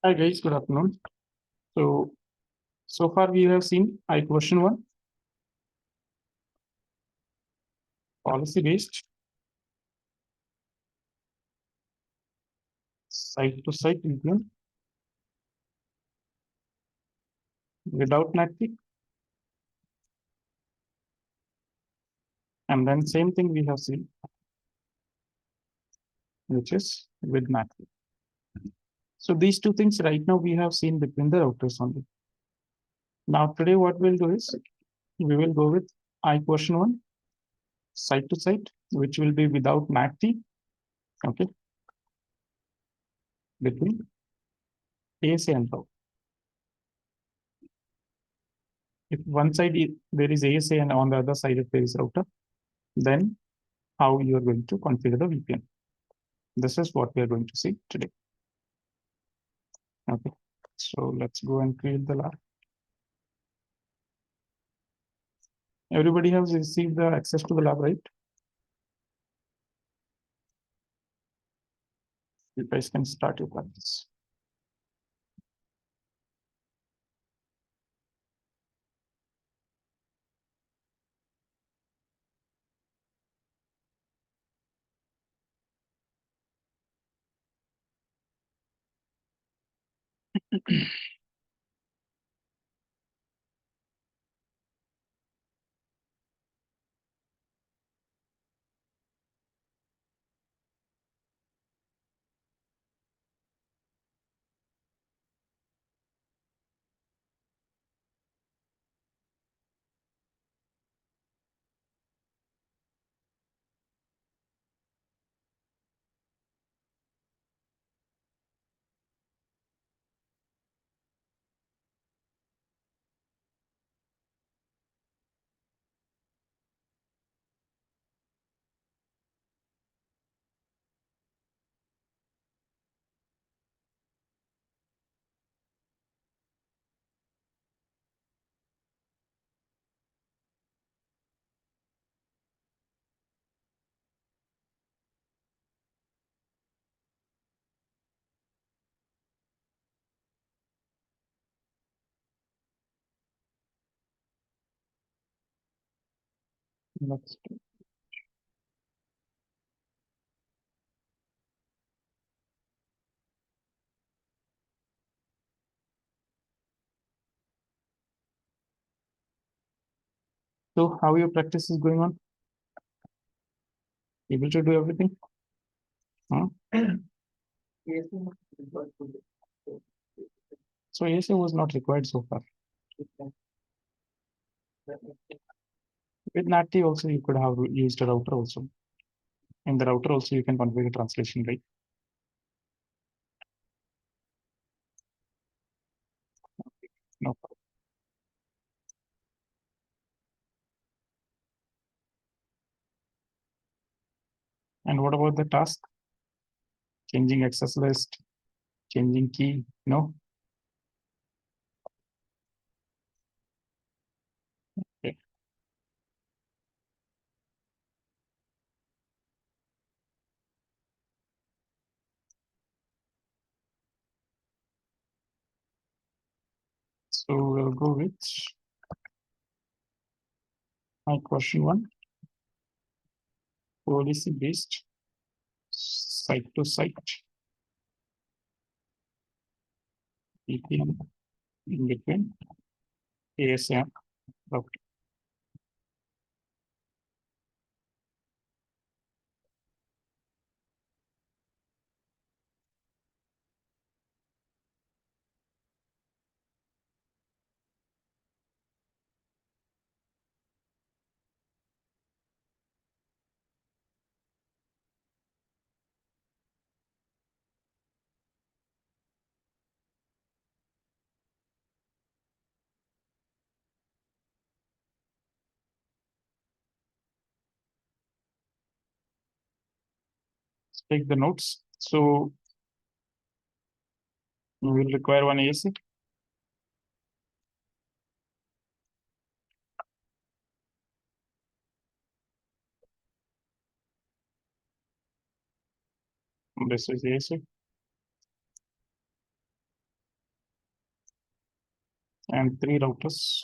Hi guys, good afternoon. So far we have seen question 1, policy based, site to site VPN without NATP, and then same thing we have seen, which is with NATP. So these two things right now we have seen between the routers only. Now today what we'll do is we will go with question 1, site to site, which will be without NATP, okay, between ASA and router. If one side there is ASA and on the other side if there is router, then how you are going to configure the VPN. This is what we are going to see today. Okay, so let's go and create the lab. Everybody has received the access to the lab, right? You guys can start your practice. Let's do. So how your practice is going on? Able to do everything? Huh? So ASA was not required so far. With NATP also you could have used a router also. In the router also you can configure translation, right? No problem. And what about the task? Changing access list, changing key, no? Okay. So we'll go with my question 1, policy based, site to site, VPN in between ASA router. Take the notes. So we will require one ASA. This is ASA. and 3 routers.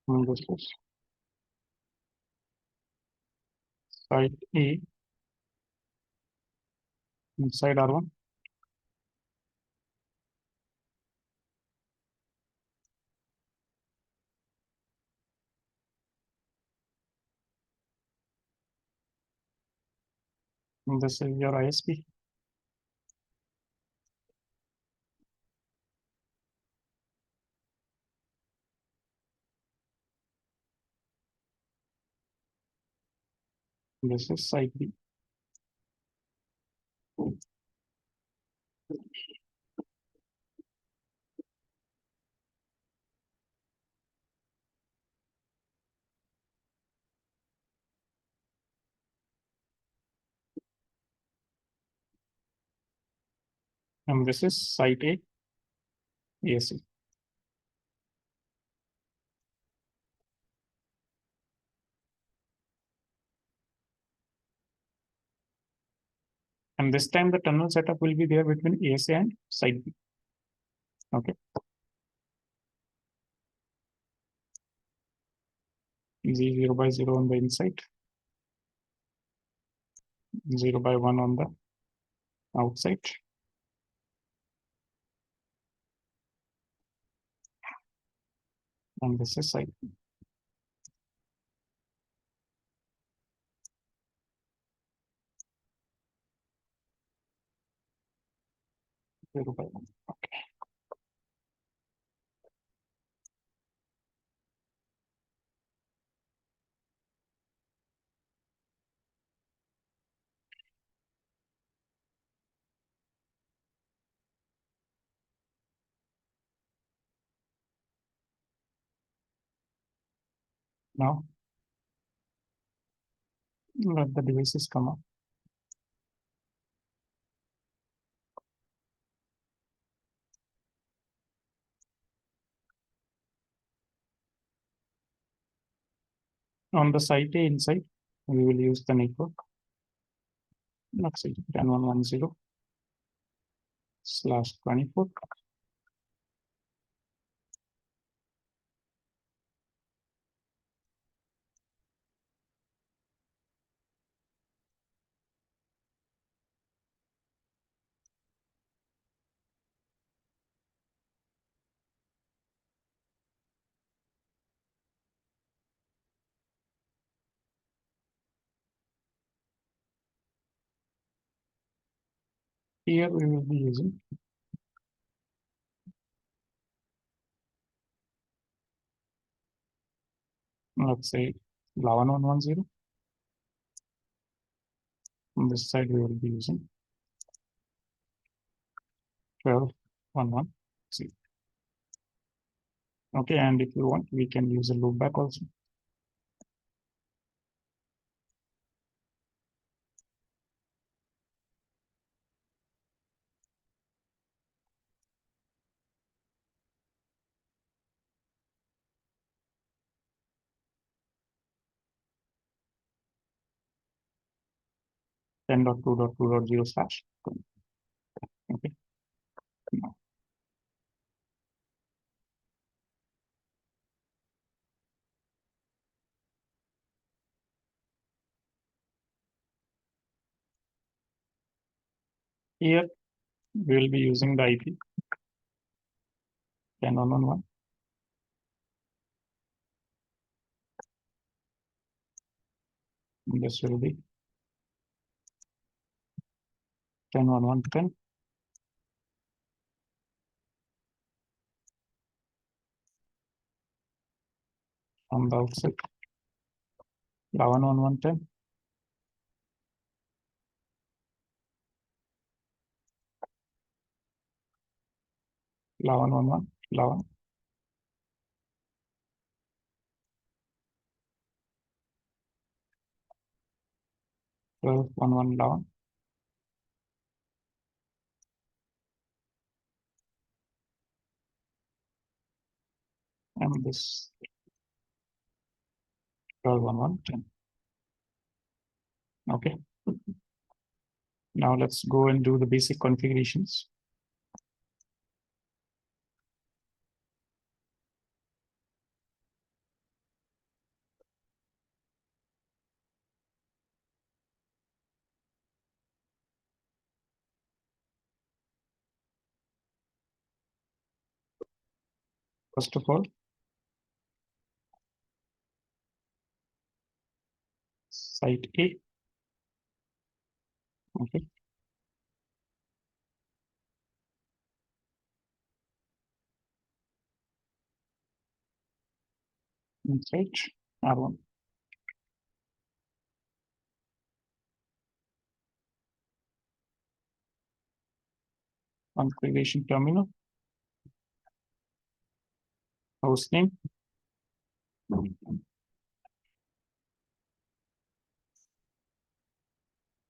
And this is site A inside R1. And this is your ISP. This is site B. And this is site A, ASA. And this time the tunnel setup will be there between ASA and site B. Okay. 0 by 0 on the inside, 0 by 1 on the outside. And this is site B. 0 by 1. Okay. Now let the devices come up. On the site A inside, we will use the network. Let's see, 10.110/24. Here we will be using, let's say, 11.110. On this side, we will be using 12.1.1.0. Okay, and if you want, we can use a loopback also. Ten dot two dot two dot zero slash. Okay. Now, here we will be using the IP 10.1.1. This will be 10.1.1.10. On the outside, 11.1.1.10. 1111, 11, 12, 11, 11, and this 12, 11, 10. Okay. Now let's go and do the basic configurations. First of all, site A. Okay. Inside R1. Configuration terminal. Host name.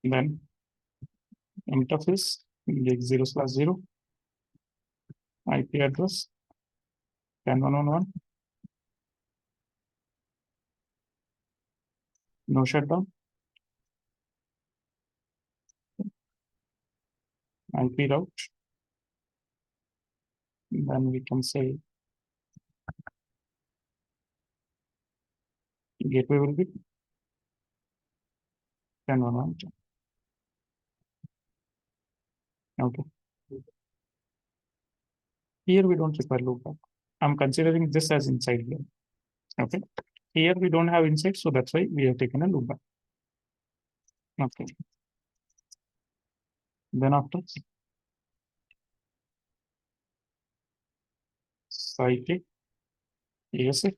Then interface. X0/0. IP address 10.1.1. No shutdown. IP route. Then we can say gateway will be 10.1.1. Okay. Here we don't require loopback. I'm considering this as inside here. Okay. Here we don't have inside, so that's why we have taken a loopback. Okay. Then after site ASA.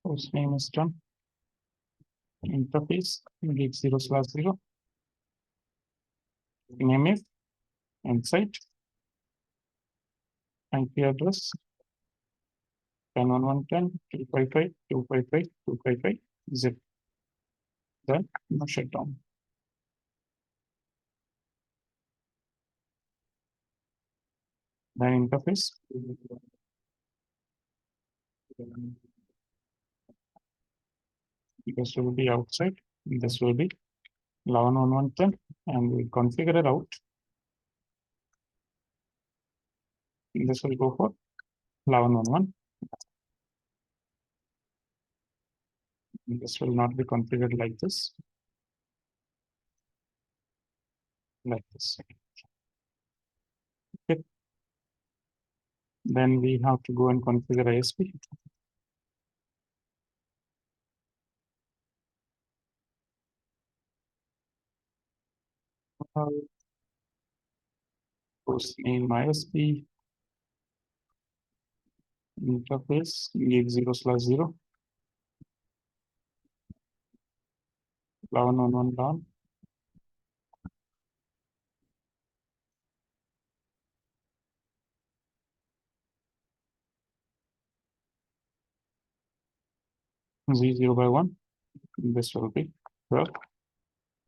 Host name is done. Interface X0/0. Name is and site. IP address 10.1.1.10, 255, zip. Then no shutdown. Then interface. This will be outside. This will be 11.1.1.10, and we configure it out. This will go for 11.1.1. This will not be configured like this. Like this. Okay. Then we have to go and configure ISP. Host name ISP. Interface X0/0. 11.1.1 down. Z0/1. This will be 12.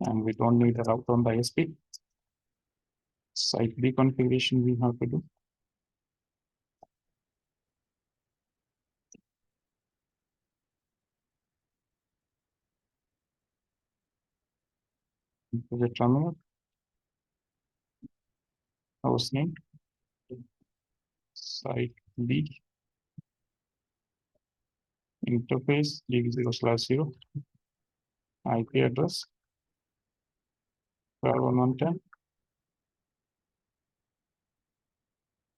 And we don't need a route on the ISP. Site B configuration we have to do. The terminal, host name, site B, interface X0/0, IP address 12.1.1.10,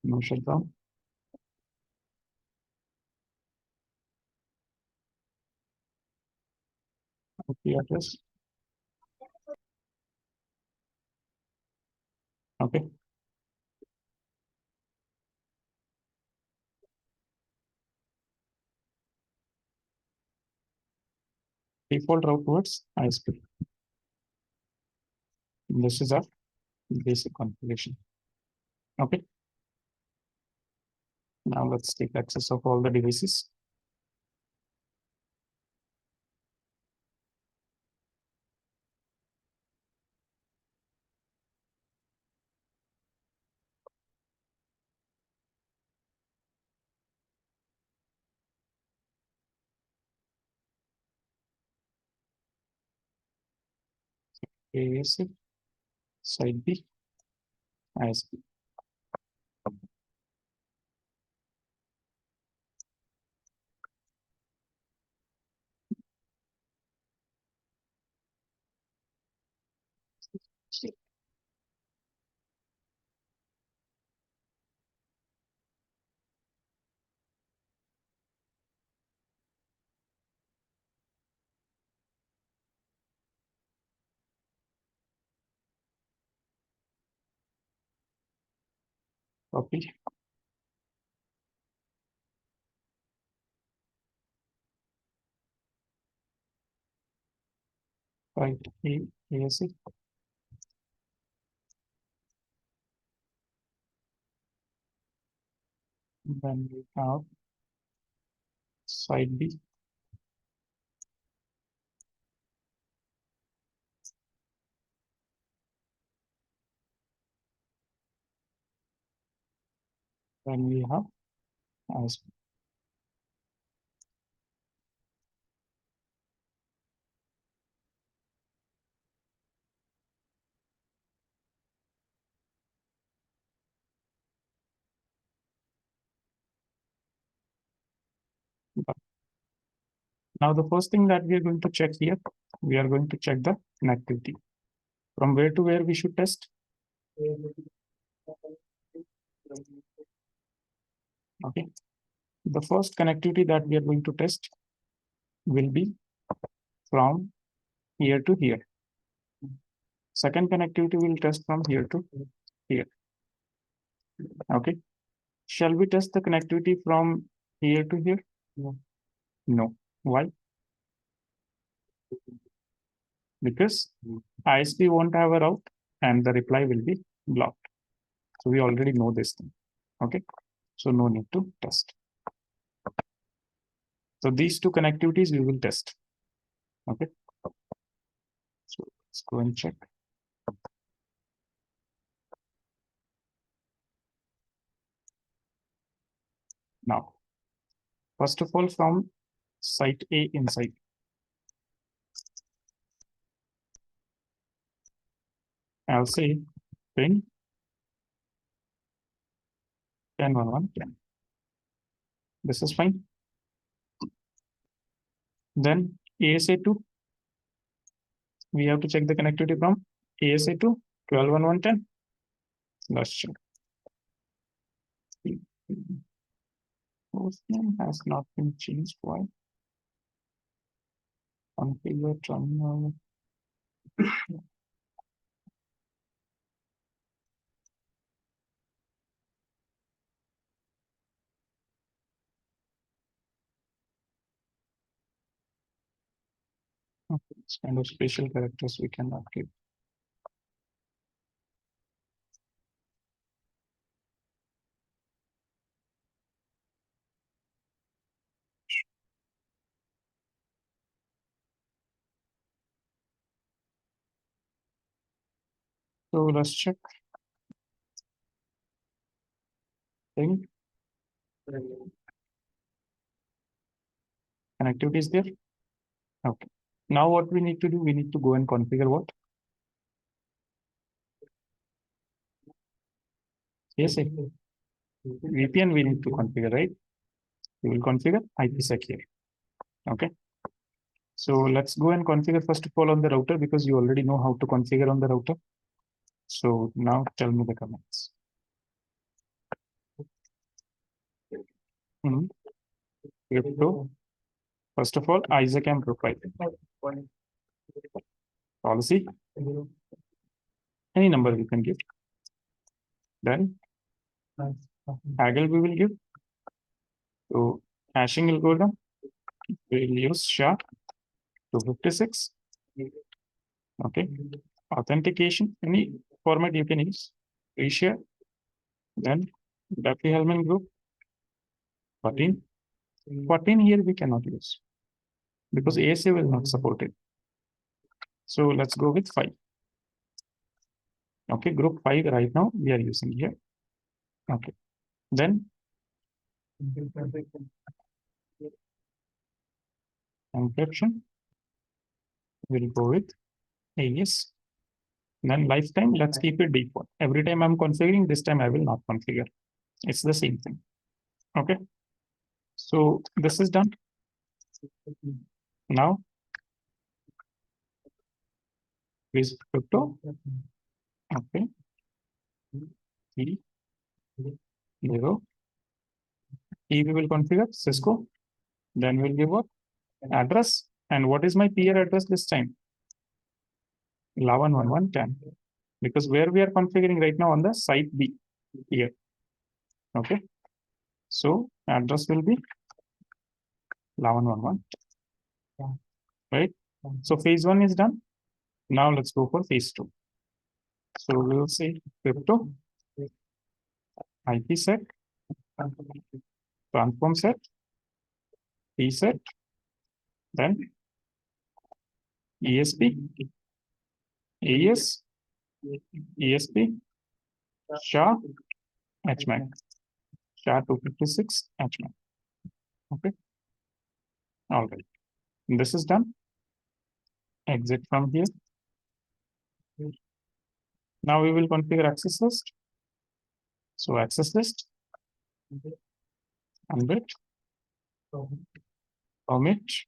no shutdown. IP address. Okay. default route towards ISP. This is our basic configuration. Okay. Now let's take access of all the devices. ASA, side B, ISP. Copy. Right. ASA. Then we have side B. Then we have ISP. Now the first thing that we are going to check here, we are going to check the connectivity. From where to where we should test? Okay. The first connectivity that we are going to test will be from here to here. Second connectivity will test from here to here. Okay. Shall we test the connectivity from here to here? No. Why? Because ISP won't have a route and the reply will be blocked. So we already know this thing. Okay. So no need to test. So these two connectivities we will test. Okay. So let's go and check. Now, first of all, from site A inside, I'll say pin 10.1.1.10. This is fine. Then ASA2, we have to check the connectivity from ASA2 12.1.1.10. Let's check. Host name has not been changed. Why? Configure terminal. Okay, it's kind of special characters we cannot give. So let's check. Thing. Connectivity is there. Okay. Now what we need to do, we need to go and configure what? Yes, VPN we need to configure, right? We will configure IPsec here. Okay. So let's go and configure first of all on the router because you already know how to configure on the router. So now tell me the commands. Crypto. First of all, ISACAM profile. Policy. Any number we can give. Then haggle we will give. So hashing will go down. We will use SHA 256. Okay. Authentication, any format you can use. Reshare. Then Duffy-Hellman group. 14. 14 here we cannot use because ASA will not support it. So let's go with 5. Okay, group 5 right now we are using here. Okay. Then encryption. We'll go with AES. Then lifetime, let's keep it default. Every time I'm configuring, this time I will not configure. It's the same thing. Okay. So this is done. Now, is crypto. Okay. E, 0. E we will configure Cisco. Then we'll give what? Address. And what is my peer address this time? 11.1.1.10. Because where we are configuring right now on the site B here. Okay. So address will be 11.1.1. Right. So phase 1 is done. Now let's go for phase 2. So we will say crypto, IP set, transform set, P set, then ESP, AES, ESP, SHA, HMAC, SHA 256, HMAC. Okay. All right. This is done. Exit from here. Now we will configure access list. So access list, unbit, omit,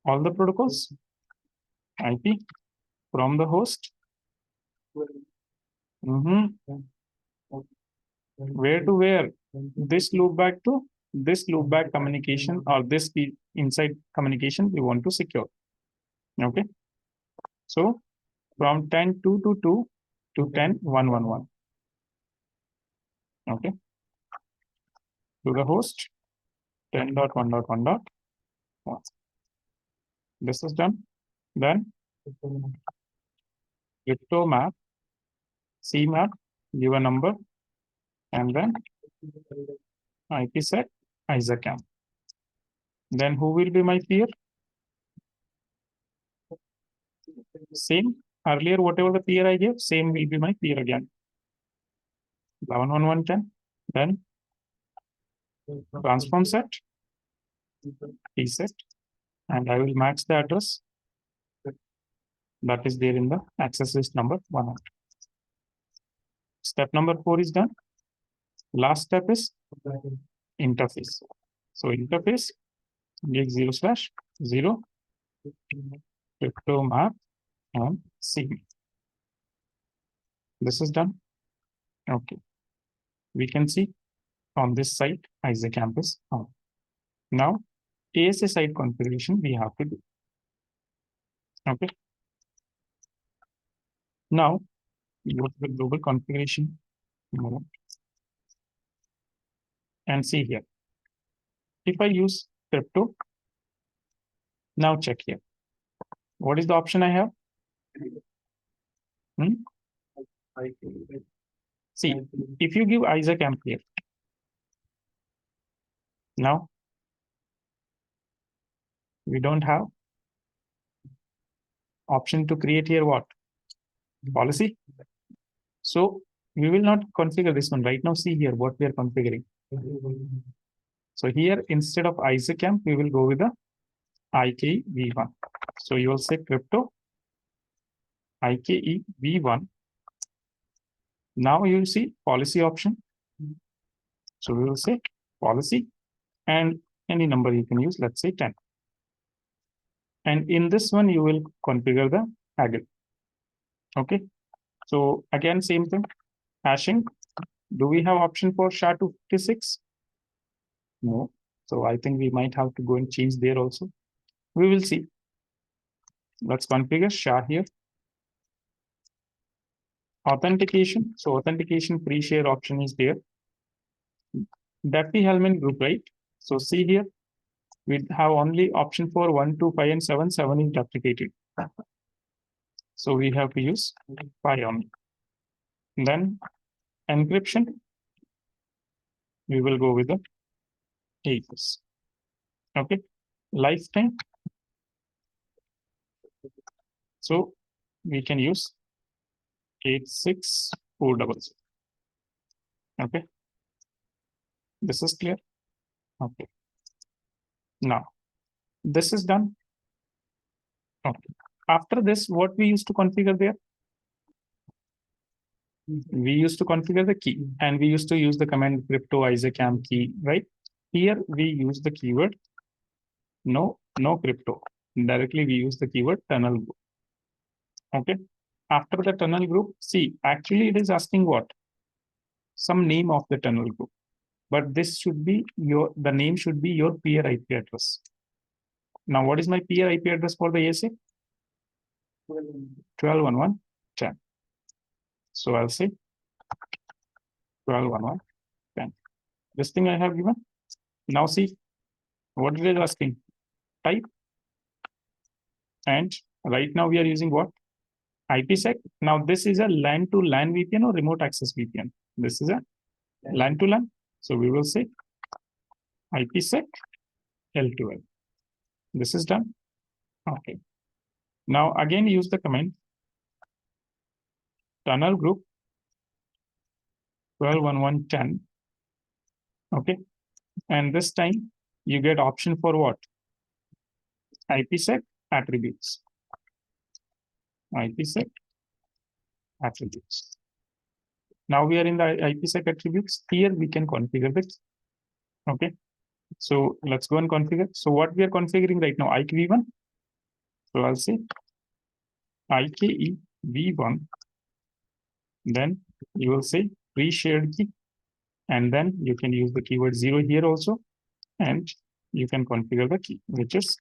all the protocols, IP from the host. Where to where? This loop back to this loop back communication or this inside communication we want to secure. Okay. So from 10.2.2 to 10.1.1.1. Okay. To the host 10.1.1.1. This is done. Then crypto map, C map, give a number, and then IP set, ISACAM. Then who will be my peer? Same. Earlier, whatever the peer I gave, same will be my peer again. 11.1.1.10. Then transform set, P set, and I will match the address that is there in the access list number 1. Step number 4 is done. Last step is interface. So interface, gig 0/0, crypto map, and C. This is done. Okay. We can see on this site, ISA campus on. Now, ASA site configuration we have to do. Okay. Now, go to the global configuration mode and see here. If I use crypto, now check here. What is the option I have? See, if you give Isaac amp here, now we don't have option to create here what? Policy. So we will not configure this one right now. See here what we are configuring. So here instead of Isaac amp, we will go with the IKev1. So you will say crypto IKev1. Now you see policy option. So we will say policy and any number you can use, let's say 10. And in this one, you will configure the haggle. Okay. So again, same thing, hashing. Do we have option for SHA-256? No. So I think we might have to go and change there also. We will see. Let's configure SHA here. Authentication. So authentication pre-share option is there. Duffy-Hellman group, right? So see here, we have only option for 1, 2, 5, and 7. 7 is deprecated. So we have to use 5 only. Then encryption, we will go with the AES. Okay. Lifetime. So we can use 86400. Okay. This is clear. Okay. Now this is done. Okay. After this, what we used to configure there? We used to configure the key, and we used to use the command crypto ISAcam key, right? Here we use the keyword no crypto. Directly we use the keyword tunnel group. Okay. After the tunnel group, see, actually it is asking what? Some name of the tunnel group. But this should be the name should be your peer IP address. Now, what is my peer IP address for the ASA? 12.1.1.10. So I'll say 12.1.1.10. This thing I have given. Now see, what it is asking? Type. And right now we are using what? IPsec. Now this is a LAN to LAN VPN or remote access VPN. This is a LAN to LAN. So we will say IPsec L12. This is done. Okay. Now again use the command tunnel group 12.1.1.10. Okay. And this time you get option for what? IPsec attributes. IPsec attributes. Now we are in the IPsec attributes. Here we can configure this. Okay. So let's go and configure. So what we are configuring right now, IKev1. So I'll say IKev1. Then you will say pre-shared key. And then you can use the keyword 0 here also. And you can configure the key, which is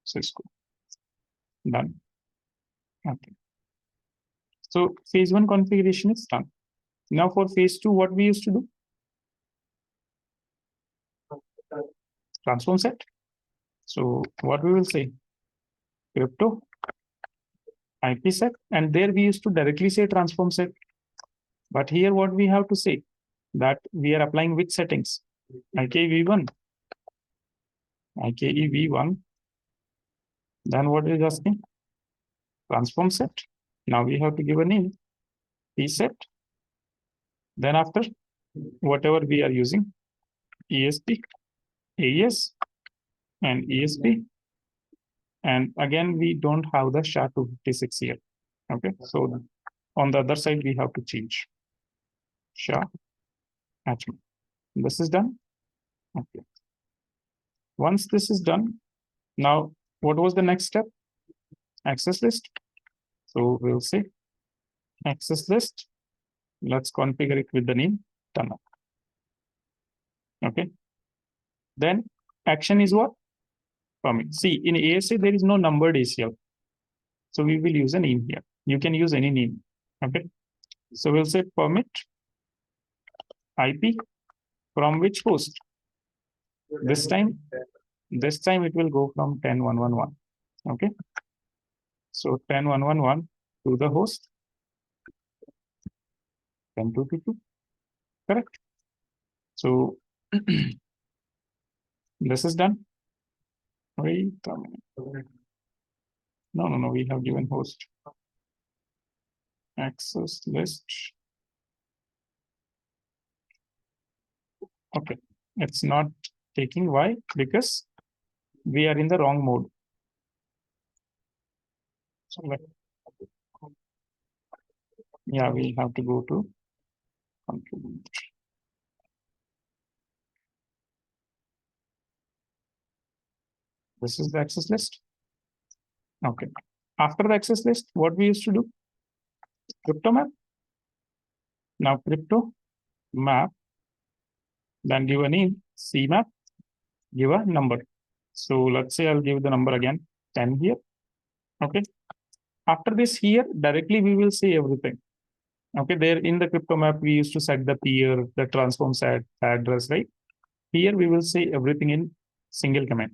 Cisco. Done. Okay. So phase 1 configuration is done. Now for phase 2, what we used to do? Transform set. So what we will say? Crypto, IPsec, and there we used to directly say transform set. But here what we have to say? That we are applying which settings? IKev1. IKev1. Then what is asking? Transform set. Now we have to give a name. Set. Then after, whatever we are using, ESP, AES, and ESP. And again, we don't have the SHA-256 here. Okay, so on the other side, we have to change SHA attachment. This is done. Okay. Once this is done, now what was the next step? Access list. So we'll say access list. Let's configure it with the name tunnel. Okay. Then action is what? Permit. See, in ASA, there is no numbered ACL. So we will use a name here. You can use any name. Okay. So we'll say permit IP from which host? This time it will go from 10.1.1.1. Okay. So 10.1.1.1 to the host 10.2.2.2. Correct. So this is done. Wait a minute. No. We have given host access list. Okay. It's not taking. Why? Because we are in the wrong mode. So yeah, we have to go to contribute. This is the access list. Okay. After the access list, what we used to do? Crypto map. Now crypto map. Then give a name, CMap, give a number. So let's say I'll give the number again, 10 here. Okay. After this here, directly we will say everything. Okay, there in the crypto map, we used to set the peer, the transform set, address, right? Here we will say everything in single command.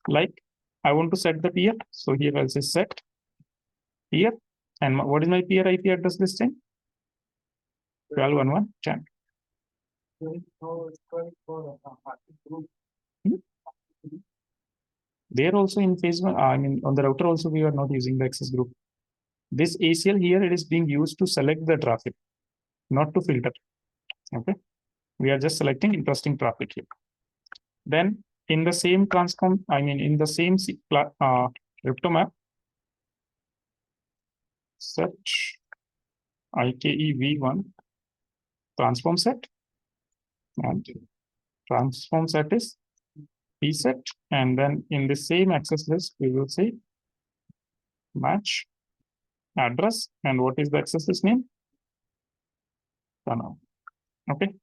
Like I want to set the peer. So here I'll say set peer. And what is my peer IP address this time? 12.1.10. There also in phase one, I mean, on the router also, we are not using the access group. This ACL here, it is being used to select the traffic, not to filter. Okay. We are just selecting interesting traffic here. Then in the same transform, I mean, in the same crypto map, set IKEv1 transform set, and transform set is p set, and then in the same access list we will say match address, and what is the access list name? Tunnel. Okay.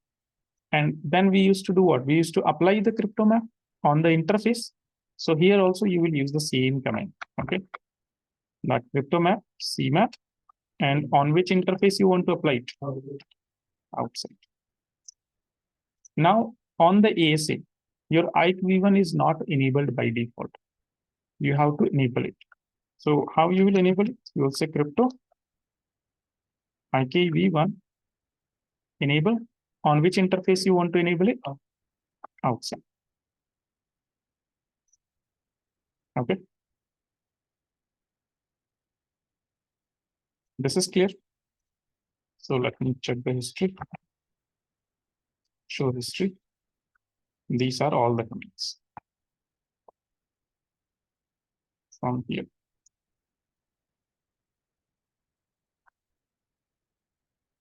And then we used to do what? We used to apply the crypto map on the interface. So here also you will use the same command. Okay. That crypto map, CMap, and on which interface you want to apply it? Outside. Now on the ASA, your IKEv1 is not enabled by default. You have to enable it. So how you will enable it? You will say crypto IKEv1 enable. On which interface you want to enable it? Outside. Okay. This is clear. So let me check the history. Show history. These are all the commands from here.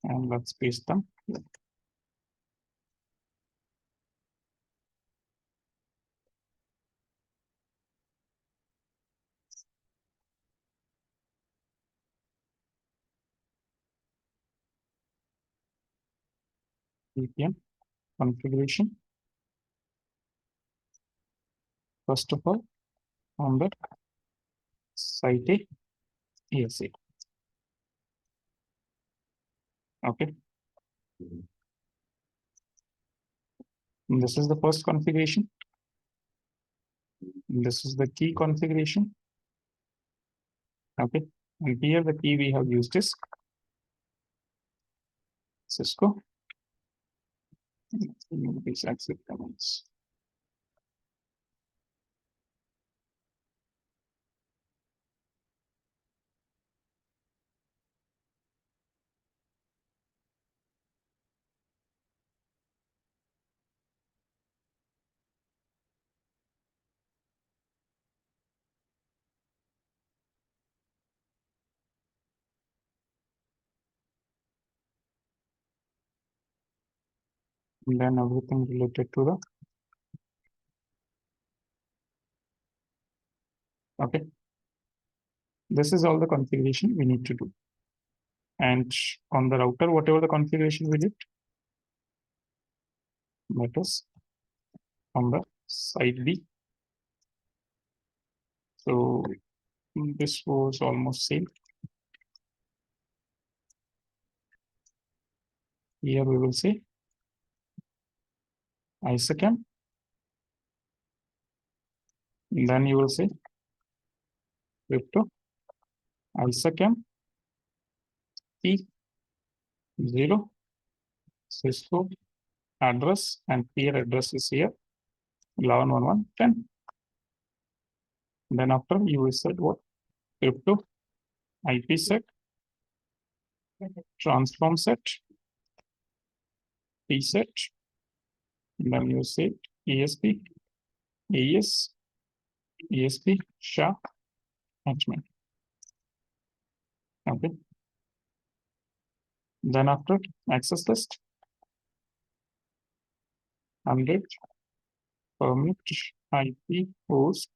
And let's paste them. VPN configuration. First of all, on the site ASA. Okay. And this is the first configuration. This is the key configuration. Okay. And here the key we have used is Cisco. These exit commands. And then everything related to the okay. This is all the configuration we need to do. And on the router, whatever the configuration we did, that is on the side B. So this was almost same. Here we will say ISACAM. Then you will say crypto ISACAM P0 Cisco address, and peer address is here 11.1.10. Then after you will set what? Crypto IP set, transform set, P set. Then you say ESP, AES, ESP, SHA, attachment. Okay. Then after access list, 100 permit IP host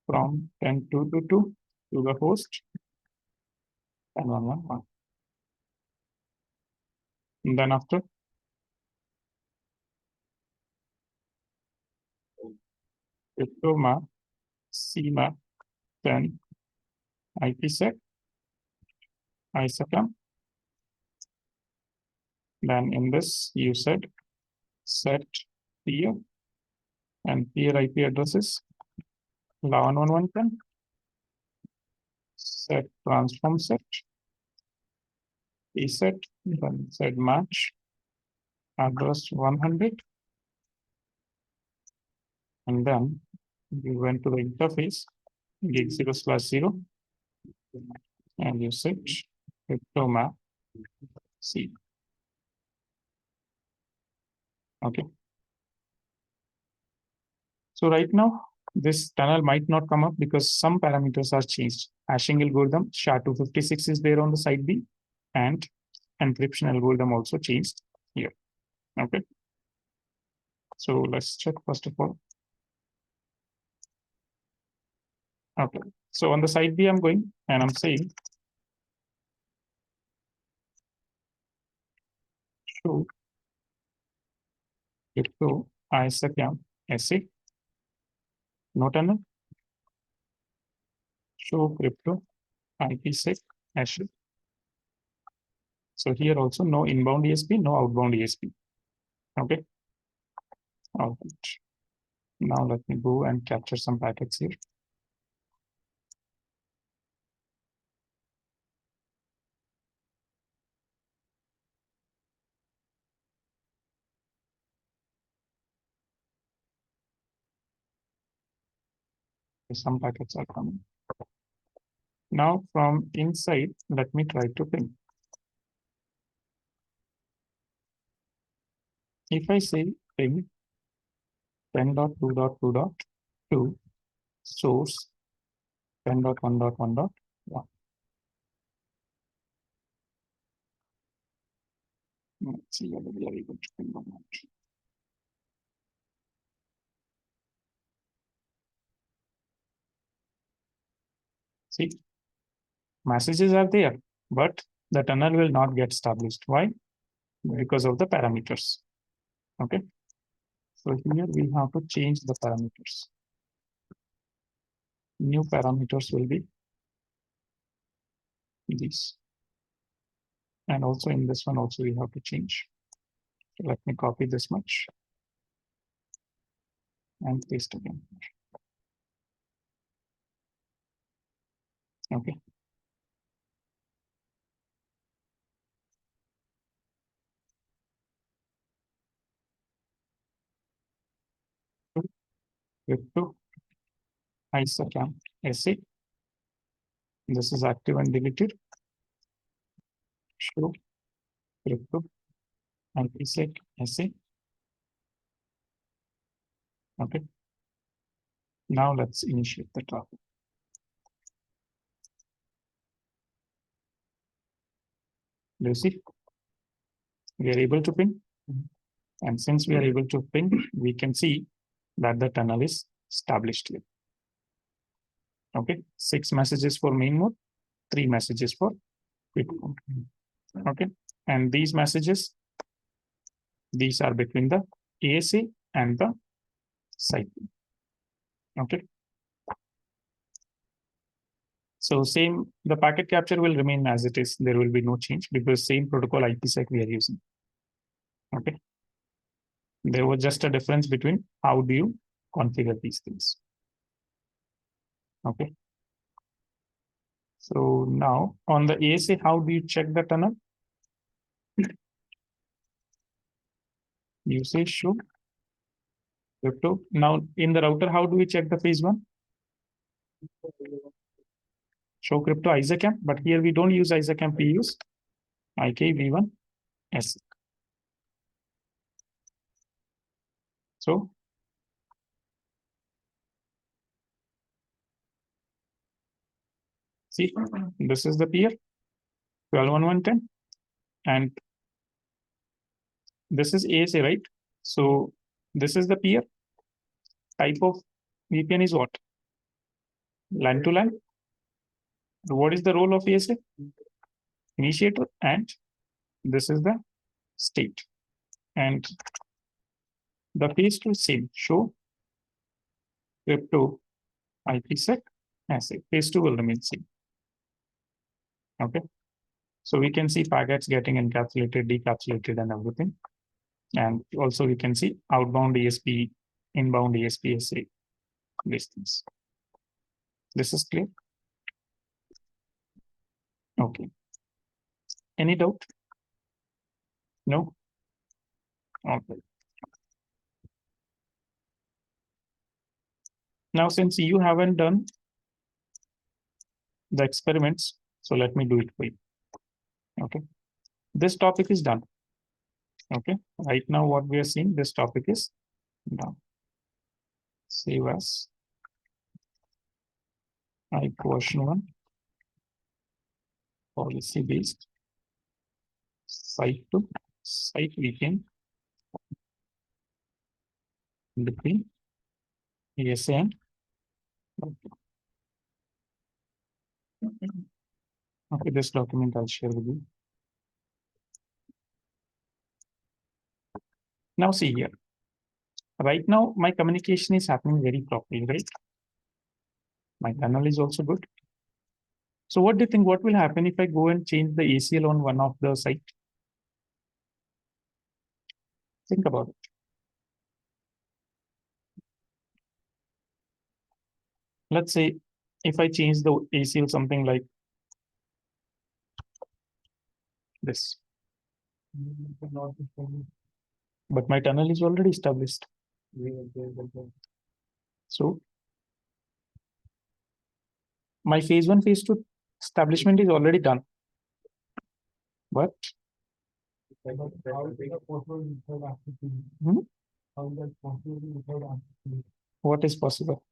from 10.2.2 to the host 10.1.1. And then after crypto map, CMap, 10 IPsec, ISACAM. Then in this you said set peer and peer IP addresses LAN 110, set transform set, set, then set match, address 100, and then we went to the interface, gig 0/0, and you set crypto map C. Okay. So right now, this tunnel might not come up because some parameters are changed. Hashing algorithm SHA-256 is there on the side B, and encryption algorithm also changed here. Okay. So let's check first of all. Okay. So on the side B, I'm going and I'm saying show crypto ISA account SA, no tunnel. Show crypto IPsec hash. So here also no inbound ESP, no outbound ESP. Okay. All right. Now let me go and capture some packets here. Some packets are coming. Now from inside, let me try to ping. If I say ping 10.2.2.2 source 10.1.1.1. Let's see whether we are able to ping or not. See, messages are there, but the tunnel will not get established. Why? Because of the parameters. Okay. So here we have to change the parameters. New parameters will be these. And also in this one also we have to change. So let me copy this much and paste again. Okay. Crypto ISA account SA. This is active and deleted. Show crypto IPsec SA. Okay. Now let's initiate the traffic. Do you see? We are able to ping. And since we are able to ping, we can see that the tunnel is established here. Okay. 6 messages for main mode, 3 messages for quick mode. Okay. And these messages, these are between the ASA and the site. Okay. So same, the packet capture will remain as it is. There will be no change because same protocol IPsec we are using. Okay. There was just a difference between how do you configure these things. Okay. So now on the ASA, how do you check the tunnel? You say show crypto. Now in the router, how do we check the phase 1? Show crypto ISACAM, but here we don't use ISACAM, we use IKev1 ASA. So see, this is the peer 12.1.1.10 and this is ASA, right? So this is the peer. Type of VPN is what? LAN to LAN. What is the role of ASA? Initiator, and this is the state. And the phase 2 is same. Show crypto IPsec ASA. Phase 2 will remain same. Okay. So we can see packets getting encapsulated, decapsulated, and everything. And also we can see outbound ESP, inbound ESP SA, these things. This is clear. Okay. Any doubt? No. Okay. Now, since you haven't done the experiments, so let me do it for you. Okay. This topic is done. Okay. Right now, what we are seeing, this topic is done. Save as IKev1 policy based site to site VPN between ASA and okay, this document I'll share with you. Now see here. Right now, my communication is happening very properly, right? My tunnel is also good. So what do you think? What will happen if I go and change the ACL on one of the site? Think about it. Let's say if I change the ACL something like this, but my tunnel is already established. So my phase 1, phase 2 establishment is already done. But what is possible?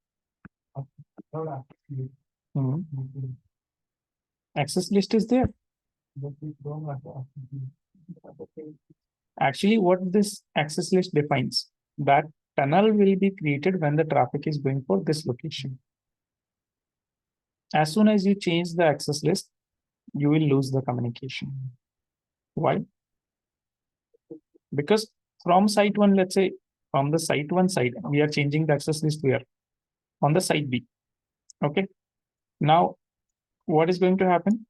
Access list is there. Actually, what this access list defines, that tunnel will be created when the traffic is going for this location. As soon as you change the access list, you will lose the communication. Why? Because from site 1, let's say from the site 1 side, we are changing the access list where? On the site B. Okay. Now, what is going to happen?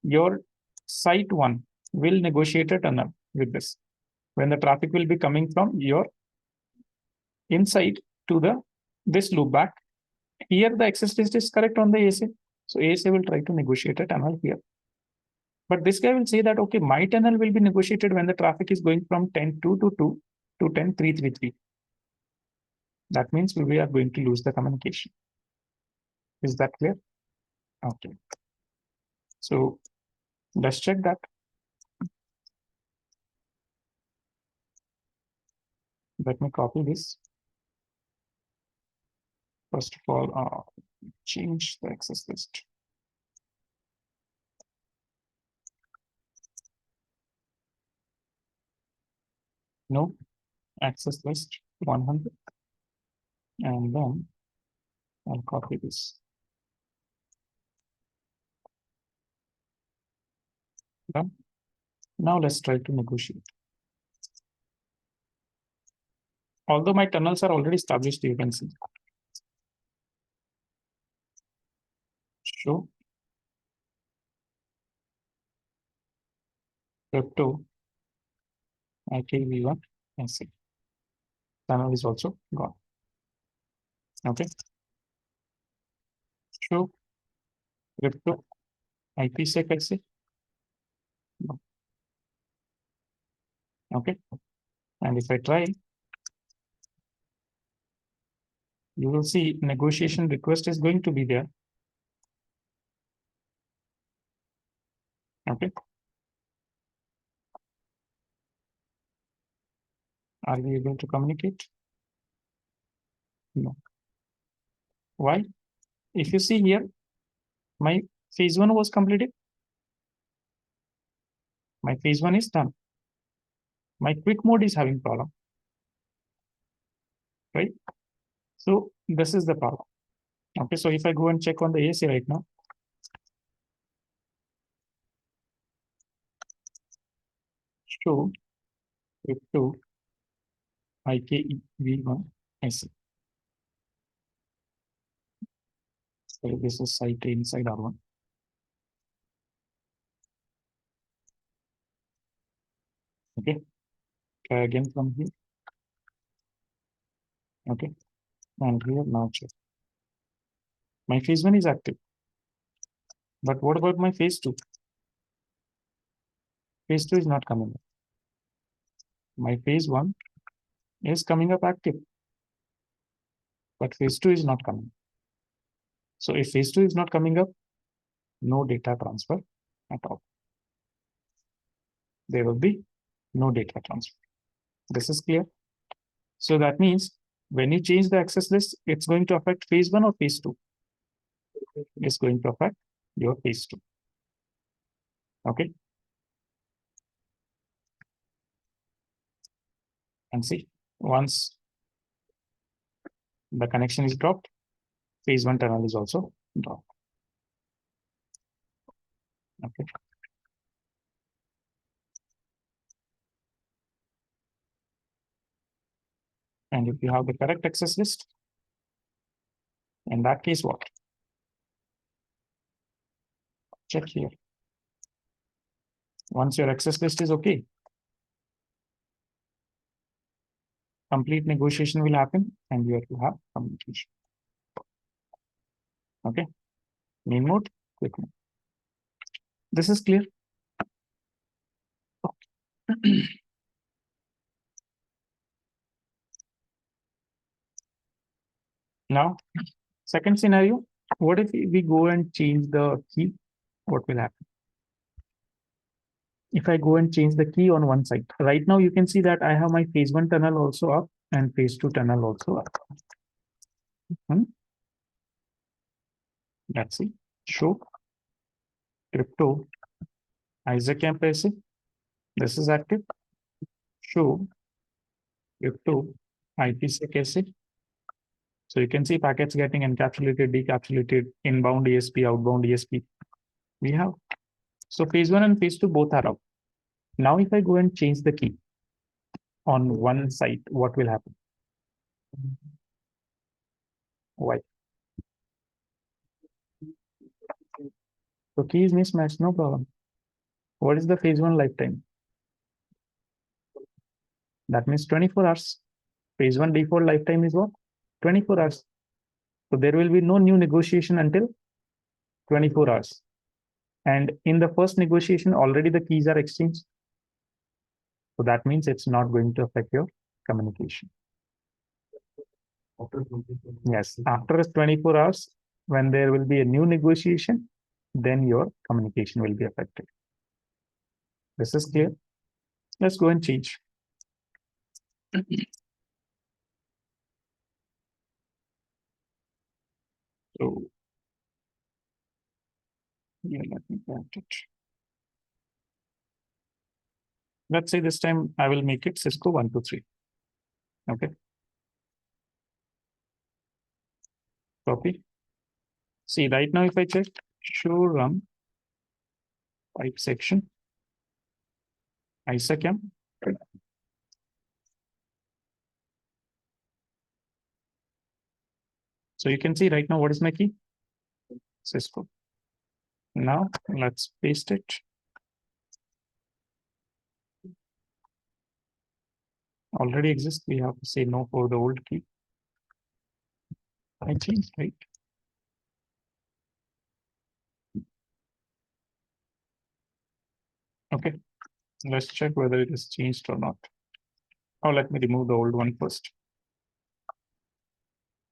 Your site 1 will negotiate a tunnel with this. When the traffic will be coming from your inside to the this loop back, here the access list is correct on the ASA. So ASA will try to negotiate a tunnel here. But this guy will say that, okay, my tunnel will be negotiated when the traffic is going from 10.222 to 10.333. That means we are going to lose the communication. Is that clear? Okay. So let's check that. Let me copy this. First of all, change the access list. No, access list 100. And then I'll copy this. Done. Now let's try to negotiate. Although my tunnels are already established, you can see. Show crypto IKev1 ASA. Tunnel is also gone. Okay. Show crypto IPsec ASA. No. Okay. And if I try, you will see negotiation request is going to be there. Okay. Are we able to communicate? No. Why? If you see here, my phase 1 was completed. My phase 1 is done. My quick mode is having problem. Right? So this is the problem. Okay, so if I go and check on the ASA right now, show crypto IKev1 ASA. So this is site inside R1. Okay, try again from here. Okay, and here now check. My phase 1 is active. But what about my phase 2? Phase 2 is not coming up. My phase 1 is coming up active, but phase 2 is not coming. So if phase 2 is not coming up, no data transfer at all. There will be no data transfer. This is clear. So that means when you change the access list, it's going to affect phase 1 or phase 2. It's going to affect your phase 2. Okay. And see, once the connection is dropped, phase 1 tunnel is also dropped. Okay. And if you have the correct access list, in that case, what? Check here. Once your access list is okay, complete negotiation will happen and you have to have communication. Okay. Main mode, quick mode. This is clear. Now, second scenario, what if we go and change the key? What will happen? If I go and change the key on one side, right now you can see that I have my phase 1 tunnel also up and phase 2 tunnel also up. Let's see. Show crypto IKEv1 ASA. This is active. Show crypto IPsec ASA. So you can see packets getting encapsulated, decapsulated, inbound ESP, outbound ESP. We have. So phase 1 and phase 2 both are up. Now, if I go and change the key on one side, what will happen? Why? So key is mismatched, no problem. What is the phase 1 lifetime? That means 24 hours. Phase 1 default lifetime is what? 24 hours. So there will be no new negotiation until 24 hours. And in the first negotiation, already the keys are exchanged. So that means it's not going to affect your communication. Yes, after 24 hours, when there will be a new negotiation, then your communication will be affected. This is clear. Let's go and change. So, yeah, let me grab it. Let's say this time I will make it Cisco 123. Okay. Copy. See, right now, if I check show run pipe section, IKEv1. So you can see right now, what is my key? Cisco. Now let's paste it. Already exists. We have to say no for the old key. I changed, right? Okay. Let's check whether it is changed or not. Oh, let me remove the old one first.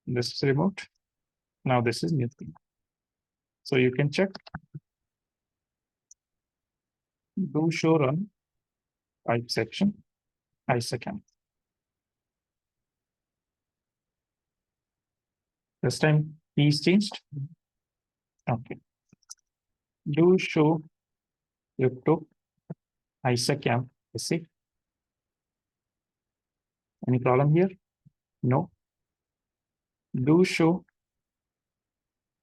This is removed. Now this is new thing. So you can check. Do show run pipe section IKEv1. This time key is changed. Okay. Do show crypto IKEv1 ASA. Any problem here? No. Do show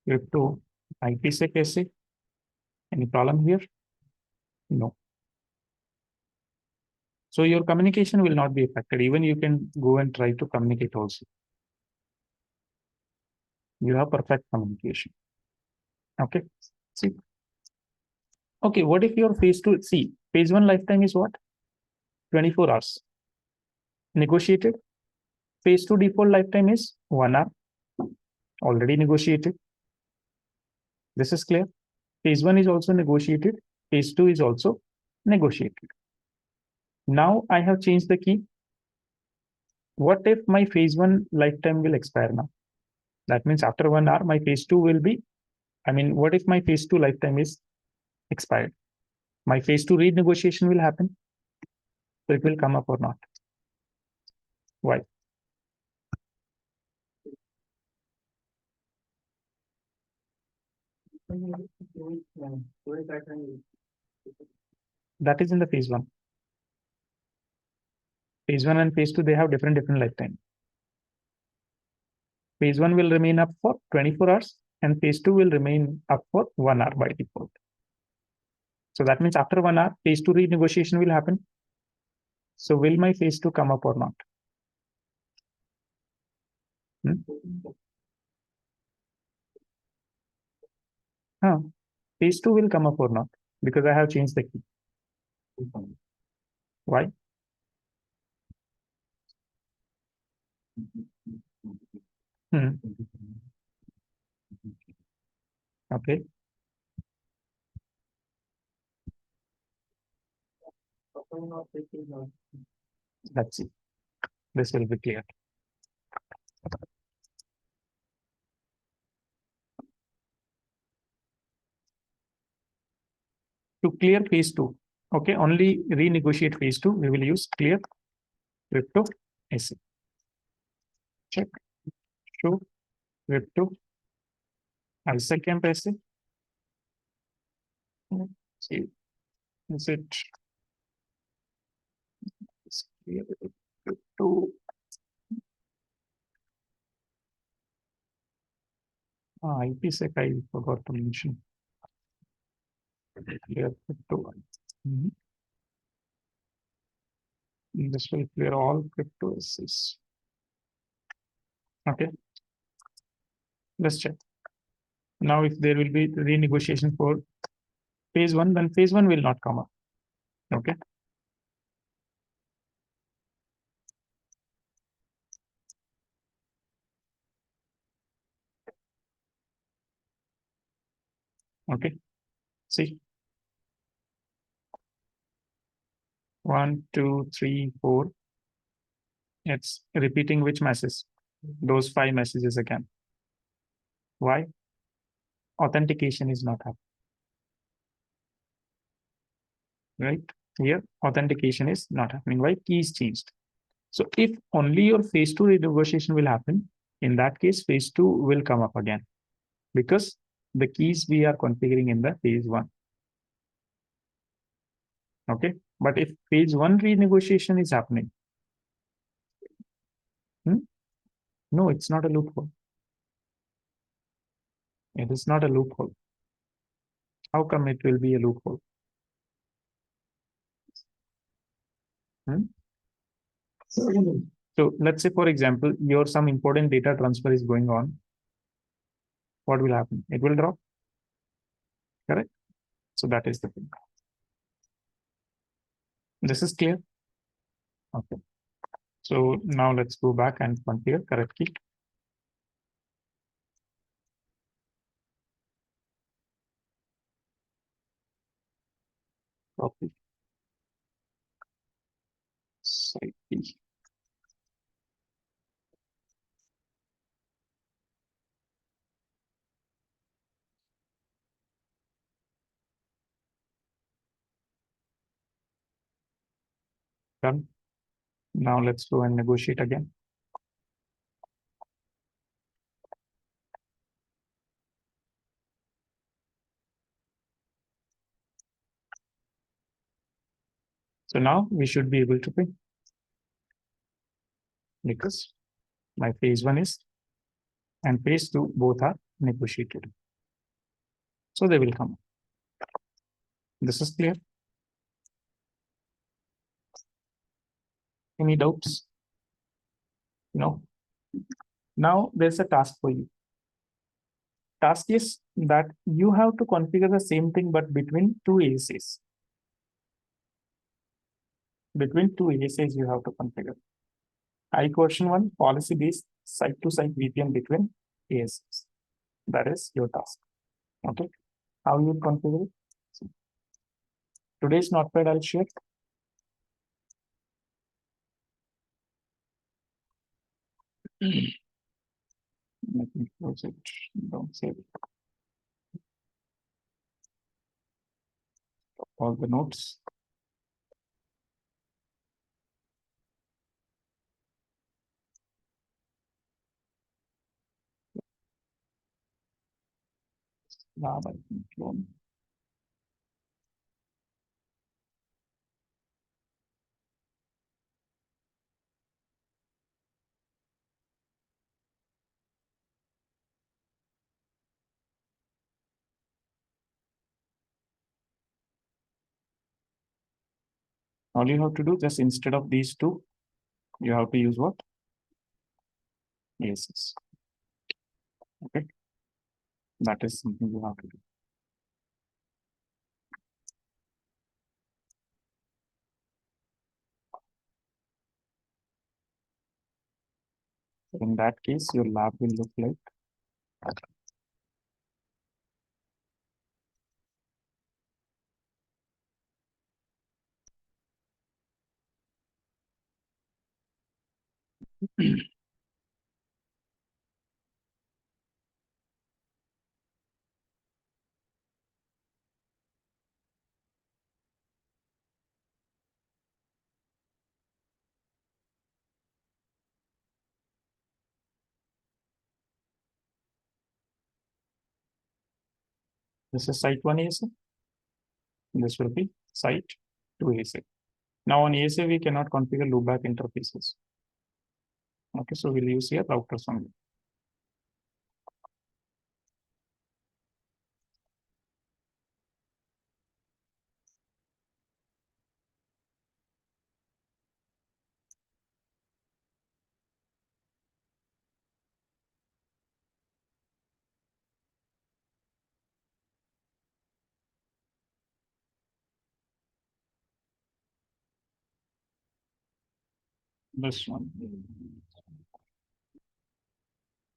crypto IPsec ASA. Any problem here? No. So your communication will not be affected. Even you can go and try to communicate also. You have perfect communication. Okay. See. Okay. What if your phase 2? See, phase 1 lifetime is what? 24 hours. Negotiated. Phase 2 default lifetime is 1 hour. Already negotiated. This is clear. Phase 1 is also negotiated. Phase 2 is also negotiated. Now I have changed the key. What if my phase 1 lifetime will expire now? That means after 1 hour, my phase 2 will be, what if my phase 2 lifetime is expired? My phase 2 renegotiation will happen. So it will come up or not? Why? That is in the phase 1. Phase 1 and phase 2, they have different lifetime. Phase 1 will remain up for 24 hours and phase 2 will remain up for 1 hour by default. So that means after 1 hour, phase 2 renegotiation will happen. So will my phase 2 come up or not? Phase 2 will come up or not? Because I have changed the key. Why? Okay. Let's see. This will be clear. To clear phase 2, okay, only renegotiate phase 2, we will use clear crypto ASA. Check. Show crypto ASA camp ASA. See, is it clear crypto? IPsec I forgot to mention. Clear crypto. This will clear all crypto ASAs. Okay. Let's check. Now, if there will be renegotiation for phase 1, then phase 1 will not come up. Okay. Okay. See. 1, 2, 3, 4. It's repeating which message? Those 5 messages again. Why? Authentication is not happening. Right? Here, authentication is not happening. Why? Key is changed. So if only your phase 2 renegotiation will happen, in that case, phase 2 will come up again because the keys we are configuring in the phase 1. Okay. But if phase 1 renegotiation is happening, no, it's not a loophole. It is not a loophole. How come it will be a loophole? So let's say, for example, your some important data transfer is going on. What will happen? It will drop. Correct? So that is the thing. This is clear. Okay. So now let's go back and configure correct key. Copy. Site B. Done. Now let's go and negotiate again. So now we should be able to pay because my phase 1 is and phase 2 both are negotiated. So they will come. This is clear. Any doubts? No. Now there's a task for you. Task is that you have to configure the same thing but between 2 ASAs. Between 2 ASAs you have to configure. IKev1 policy based site to site VPN between ASAs. That is your task. Okay, how you configure it? So, today's notepad I'll share. Let me close it. Don't save it. All the notes. Now I can clone. All you have to do, just instead of these two, you have to use what? ASS. Okay, that is something you have to do. So in that case, your lab will look like this is site 1 ASA. This will be site 2 ASA. Now on ASA, we cannot configure loopback interfaces. Okay, so we'll use here routers only. This one.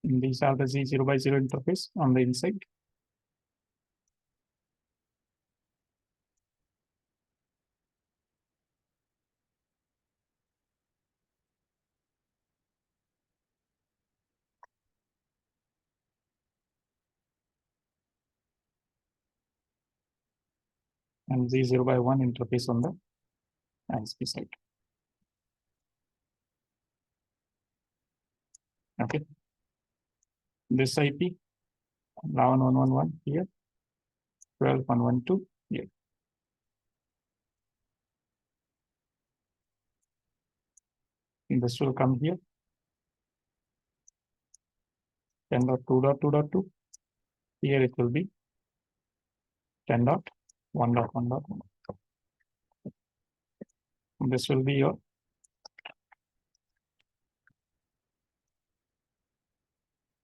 And these are the Z0 by 0 interface on the inside. And Z0 by 1 interface on the ISP side. Okay. This IP 11.1.1.1 here, 12.1.1.2 here. And this will come here. 10.2.2.2. Here it will be 10.1.1.1. This will be your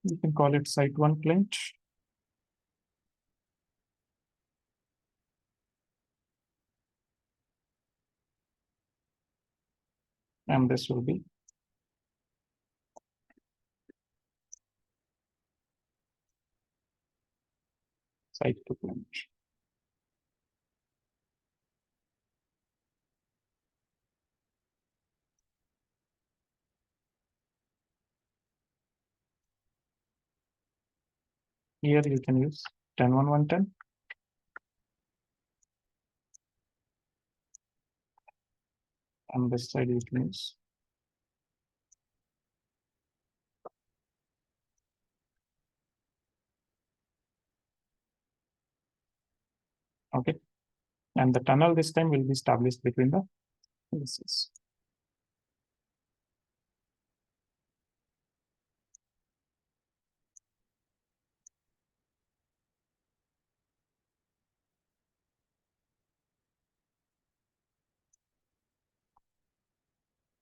you can call it site 1 client. And this will be site 2 client. Here you can use 10.1.1.10. And this side you can use okay. And the tunnel this time will be established between the pieces.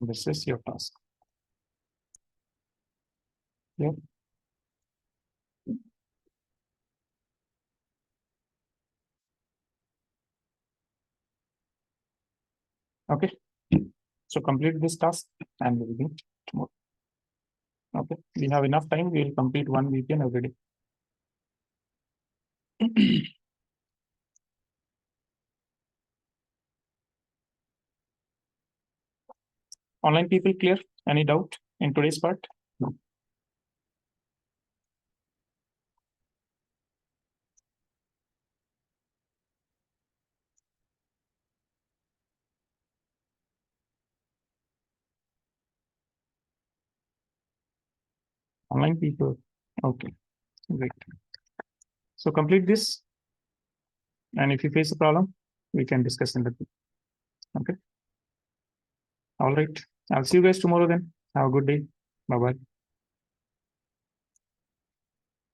This is your task. Here. Okay. So complete this task and we'll meet tomorrow. Okay. We have enough time. We will complete 1 VPN every day. Online people clear? Any doubt in today's part? No. Online people. Okay, great. So complete this. And if you face a problem, we can discuss in the group. Okay. All right. I'll see you guys tomorrow then. Have a good day. Bye bye.